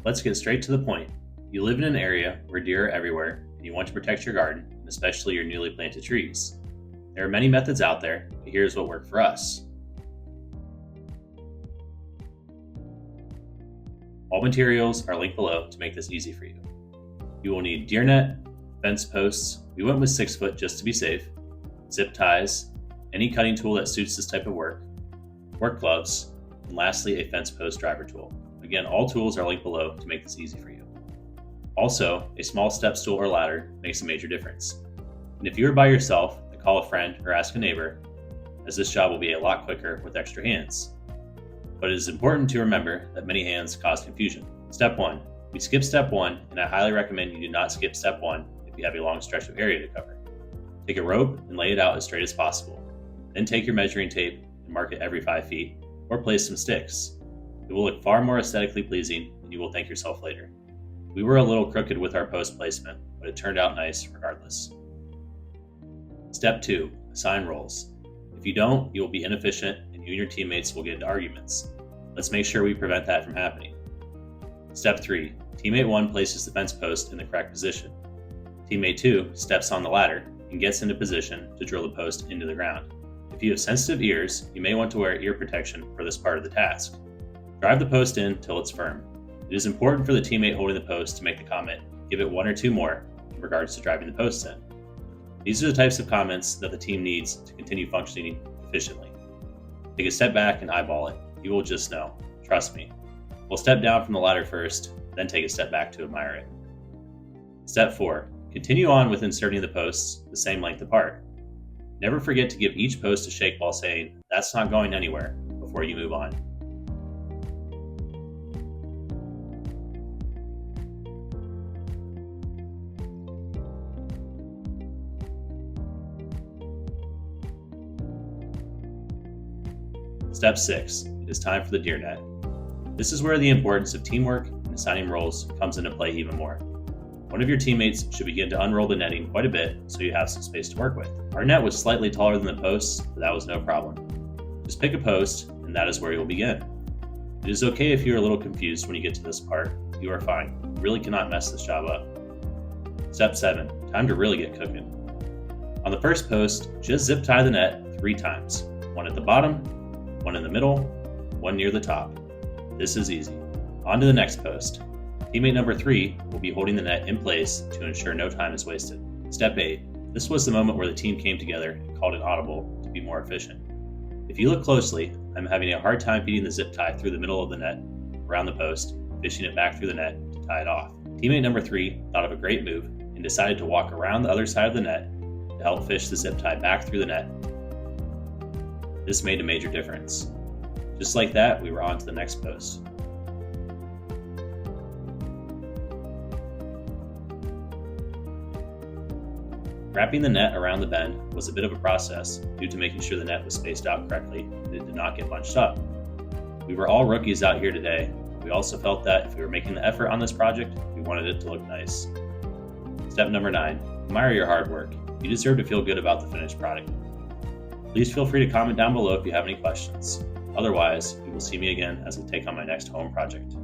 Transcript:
Let's get straight to the point. You live in an area where deer are everywhere, and you want to protect your garden, and especially your newly planted trees. There are many methods out there, but here's what worked for us. All materials are linked below to make this easy for you. You will need deer net, fence posts, we went with 6 foot just to be safe, zip ties, any cutting tool that suits this type of work gloves, and lastly a fence post driver tool. Again, all tools are linked below to make this easy for you. Also, a small step stool or ladder makes a major difference. And if you are by yourself, call a friend or ask a neighbor, as this job will be a lot quicker with extra hands. But it is important to remember that many hands cause confusion. Step 1. We skip step 1, and I highly recommend you do not skip step 1 if you have a long stretch of area to cover. Take a rope and lay it out as straight as possible. Then take your measuring tape and mark it every 5 feet, or place some sticks. It will look far more aesthetically pleasing, and you will thank yourself later. We were a little crooked with our post placement, but it turned out nice regardless. Step 2. Assign roles. If you don't, you will be inefficient and you and your teammates will get into arguments. Let's make sure we prevent that from happening. Step 3. Teammate 1 places the fence post in the correct position. Teammate 2 steps on the ladder and gets into position to drill the post into the ground. If you have sensitive ears, you may want to wear ear protection for this part of the task. Drive the post in till it's firm. It is important for the teammate holding the post to make the comment, give it 1 or 2 more in regards to driving the post in. These are the types of comments that the team needs to continue functioning efficiently. Take a step back and eyeball it. You will just know. Trust me. We'll step down from the ladder first, then take a step back to admire it. Step 4. Continue on with inserting the posts the same length apart. Never forget to give each post a shake while saying, "That's not going anywhere," before you move on. Step 6. It is time for the deer net. This is where the importance of teamwork and assigning roles comes into play even more. One of your teammates should begin to unroll the netting quite a bit so you have some space to work with. Our net was slightly taller than the posts, but that was no problem. Just pick a post, and that is where you'll begin. It is okay if you are a little confused when you get to this part. You are fine. You really cannot mess this job up. Step 7. Time to really get cooking. On the first post, just zip tie the net 3 times. 1 at the bottom, 1 in the middle, 1 near the top. This is easy. On to the next post. Teammate number 3 will be holding the net in place to ensure no time is wasted. Step 8. This was the moment where the team came together and called an audible to be more efficient. If you look closely, I'm having a hard time feeding the zip tie through the middle of the net, around the post, fishing it back through the net to tie it off. Teammate number 3 thought of a great move and decided to walk around the other side of the net to help fish the zip tie back through the net. This made a major difference. Just like that, we were on to the next post. Wrapping the net around the bend was a bit of a process due to making sure the net was spaced out correctly and it did not get bunched up. We were all rookies out here today. We also felt that if we were making the effort on this project, we wanted it to look nice. Step number 9. Admire your hard work. You deserve to feel good about the finished product. Please feel free to comment down below if you have any questions. Otherwise, you will see me again as I take on my next home project.